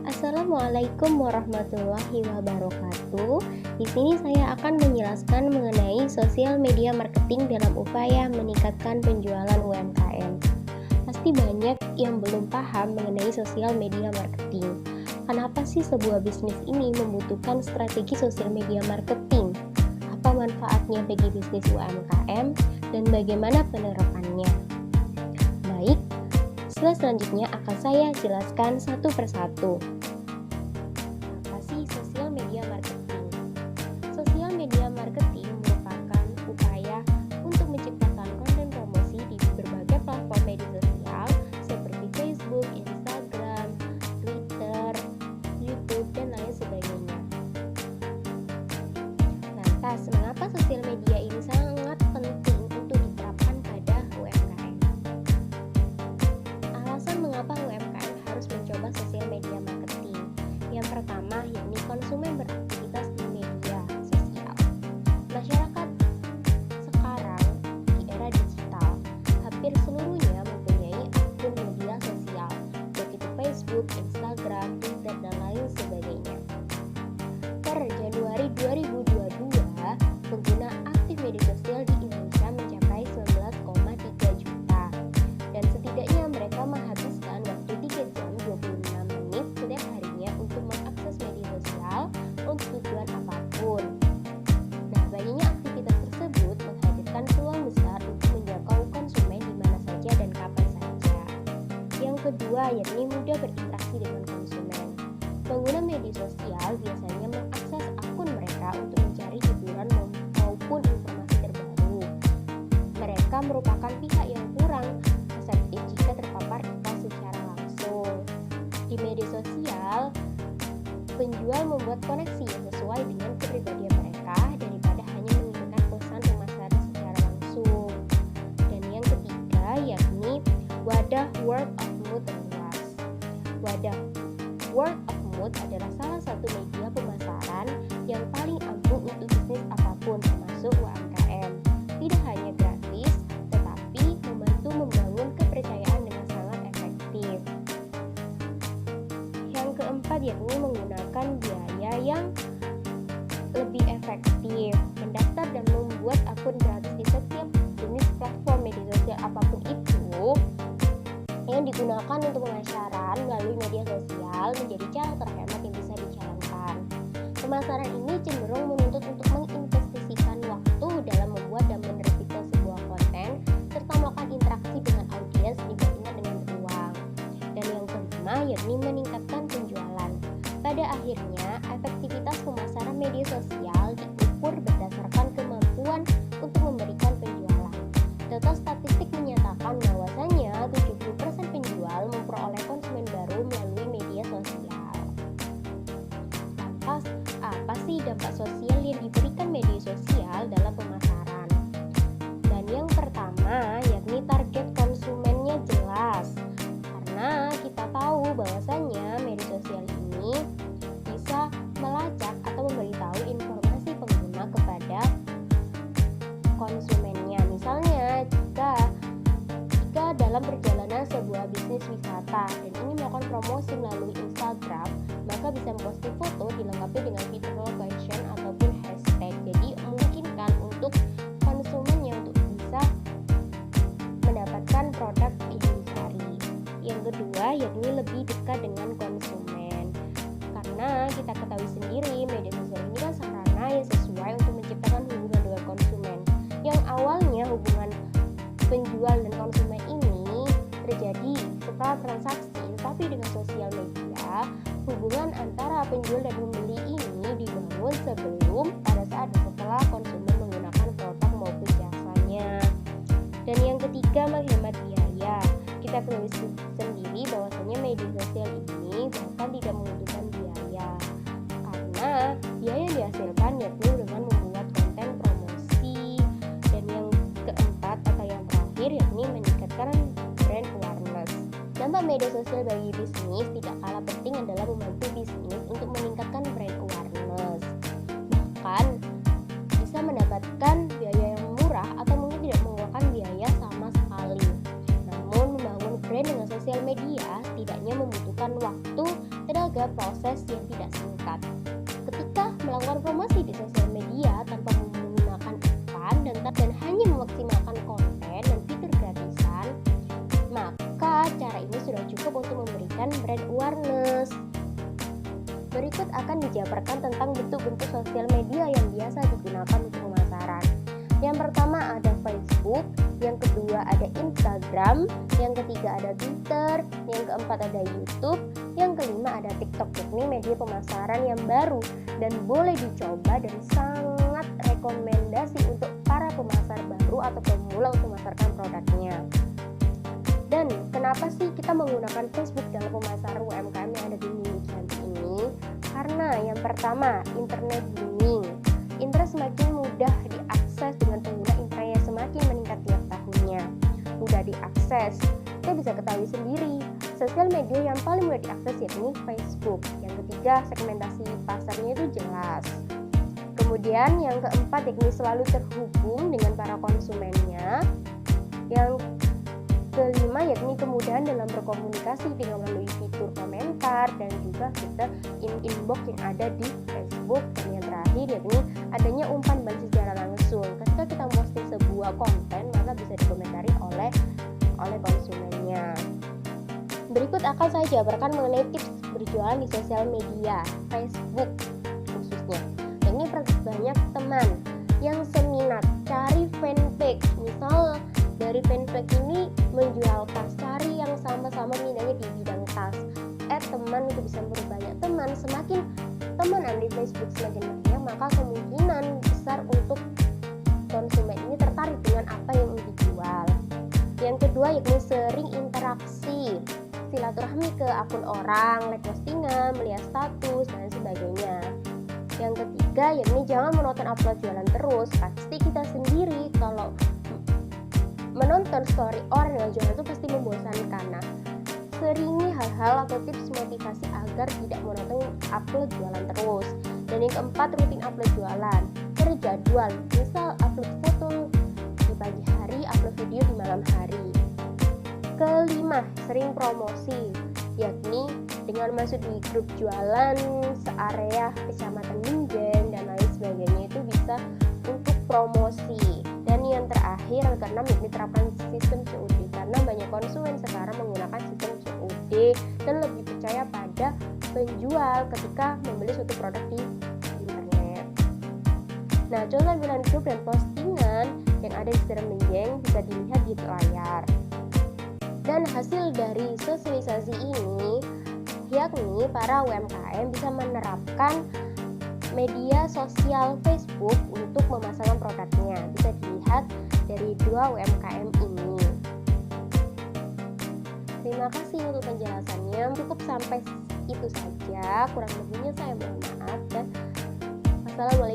Assalamualaikum warahmatullahi wabarakatuh. Di sini saya akan menjelaskan mengenai sosial media marketing dalam upaya meningkatkan penjualan UMKM. Pasti banyak yang belum paham mengenai sosial media marketing. Kenapa sih sebuah bisnis ini membutuhkan strategi sosial media marketing? Apa manfaatnya bagi bisnis UMKM dan bagaimana penerapannya? Baik, selanjutnya akan saya jelaskan satu persatu. Sosial media marketing. Sosial media marketing merupakan upaya untuk menciptakan konten promosi di berbagai platform media sosial seperti Facebook, Instagram, Twitter, YouTube, dan lain sebagainya. Lantas, mengapa sosial media ini sangat penting untuk diterapkan pada UMKM? Alasan mengapa UMKM harus mencoba sosial media marketing. Yang pertama, yakni konsumen beraktivitas di media sosial. Masyarakat sekarang di era digital, hampir seluruhnya mempunyai akun media sosial, baik itu Facebook, Instagram, Twitter, dan lain sebagainya. Per Januari 2022, pengguna aktif media sosial di Indonesia mencapai 19,3 juta, dan setidaknya mereka menghabiskan waktu 3 jam 26 menit setiap harinya untuk mengakses media sosial untuk tujuan apapun. Nah, banyaknya aktivitas tersebut menghadirkan peluang besar untuk menjangkau konsumen di mana saja dan kapan saja. Yang kedua, yakni mudah berinteraksi dengan konsumen. Pengguna media sosial biasanya mengakses akun mereka untuk mencari hiburan maupun informasi terbaru. Mereka merupakan pihak yang kurang reseptif jika terpapar iklan secara langsung. Di media sosial, penjual membuat koneksi yang sesuai dengan kepribadian mereka daripada hanya mengirimkan pesan pemasaran secara langsung. Dan yang ketiga, yakni wadah word of mouth terluas. Wadah word of mouth adalah salah satu media pemasaran yang paling ampuh untuk bisnis apapun, termasuk UMKM. Tidak hanya gratis, tetapi membantu membangun kepercayaan dengan sangat efektif. Yang keempat, yakni menggunakan biaya yang lebih efektif. Mendaftar dan membuat akun gratis di setiap jenis platform media sosial apapun itu yang digunakan untuk pemasaran melalui media sosial menjadi cara terhemat yang bisa dijalankan. Pemasaran ini cenderung menuntut untuk menginvestasikan waktu dalam membuat dan menerbitkan sebuah konten serta melakukan interaksi dengan audiens dibandingkan dengan uang. Dan yang kelima, yakni meningkatkan penjualan. Pada akhirnya, efektivitas pemasaran media sosial diukur berdasarkan kemampuan untuk memberikan penjualan. Data statistik menyatakan bahwasanya 70% penjual memperoleh konsumen baru melalui media sosial. Lantas, apa sih dampak sosial yang diberikan media sosial dalam pemasaran? Dan yang pertama, yakni target konsumennya jelas. Karena kita tahu bahwasanya media sosial ini bisa melacak atau memberitahu informasi pengguna kepada konsumennya. Misalnya, jika dalam perjalanan sebuah bisnis wisata dan ingin melakukan promosi melalui Instagram, maka bisa memposting foto dilengkapi dengan fitur location ataupun hashtag. Jadi memungkinkan untuk konsumennya untuk bisa mendapatkan produk yang dicari. Yang kedua, yakni lebih dekat dengan konsumen. Karena kita ketahui sendiri, media sosial ini kan sarana yang sesuai untuk menciptakan hubungan dengan konsumen. Yang awalnya hubungan penjual dan konsumen ini terjadi setelah transaksi, tapi dengan sosial media, hubungan antara penjual dan pembeli ini dibangun sebelum, pada saat dan setelah konsumen menggunakan produk maupun jasanya. Dan yang ketiga, menghemat biaya. Kita ketahui sendiri bahwasanya media sosial ini bahkan tidak membutuhkan biaya, karena biaya yang dihasilkan yakni dengan membuat konten promosi. Dan yang keempat atau yang terakhir, yakni meningkatkan brand awareness. Dampak media sosial bagi bisnis tidak kalah penting adalah membantu bisnis untuk meningkatkan brand awareness. Bahkan bisa mendapatkan biaya yang murah atau mungkin tidak mengeluarkan biaya sama sekali. membutuhkan waktu, tenaga, proses yang tidak singkat. Ketika melakukan promosi di sosial media tanpa menggunakan iklan dan hanya memaksimalkan konten dan fitur gratisan, maka cara ini sudah cukup untuk memberikan brand awareness. Berikut akan dijabarkan tentang bentuk-bentuk sosial media yang biasa digunakan untuk pemasaran. Yang pertama ada Facebook, yang kedua ada Instagram, yang ketiga ada Twitter, yang keempat ada YouTube, yang kelima ada TikTok, yakni media pemasaran yang baru dan boleh dicoba dan sangat rekomendasi untuk para pemasar baru atau pemula untuk memasarkan produknya. Dan kenapa sih kita menggunakan Facebook dalam pemasaran UMKM yang ada di Indonesia ini? Karena yang pertama, internet booming. Internet semakin mudah diakses dengan pengguna internet yang semakin meningkat tiap tahunnya. Mudah diakses, kita bisa ketahui sendiri. Sosial media yang paling mudah diakses yakni Facebook. Yang ketiga, segmentasi pasarnya itu jelas. Kemudian yang keempat yakni selalu terhubung dengan para konsumennya. Yang kelima yakni kemudahan dalam berkomunikasi dengan melalui fitur komentar dan juga fitur inbox yang ada di Facebook. Dan yang terakhir yakni adanya umpan balik secara langsung. Ketika kita posting sebuah konten maka bisa dikomentari oleh konsumennya. Berikut akan saya jabarkan mengenai tips berjualan di sosial media Facebook khususnya. Yakni perbanyak teman yang seminat, cari fanpage. Misal dari fanpage ini menjual tas, cari yang sama-sama minatnya di bidang tas. Teman itu bisa memperbanyak teman. Semakin teman Anda di Facebook semakin banyak, maka kemungkinan besar untuk konsumen ini tertarik dengan apa yang dijual. Yang kedua yakni sering interaksi, silaturahmi ke akun orang, like postingan, melihat status dan sebagainya. Yang ketiga yakni jangan menonton upload jualan terus. Pasti kita sendiri kalau menonton story orang yang jualan itu pasti membosankan. Nah, seringi hal-hal atau tips motivasi agar tidak menonton upload jualan terus. Dan yang keempat, rutin upload jualan. Terjadwal, misal upload foto di pagi hari, upload video di malam hari. Kelima, sering promosi, yakni dengan masuk di grup jualan searea kecamatan Minjen dan lain sebagainya, itu bisa untuk promosi. Dan yang terakhir, yang keenam, yakni terapkan sistem COD, karena banyak konsumen sekarang menggunakan sistem COD dan lebih percaya pada penjual ketika membeli suatu produk di internet. Nah, contoh tampilan grup dan postingan yang ada di Instagram Minjen bisa dilihat di layar. Dan hasil dari sosialisasi ini yakni para UMKM bisa menerapkan media sosial Facebook untuk memasarkan produknya. Bisa dilihat dari dua UMKM ini. Terima kasih untuk penjelasannya. Cukup sampai itu saja. Kurang lebihnya saya mohon maaf dan wassalamualaikum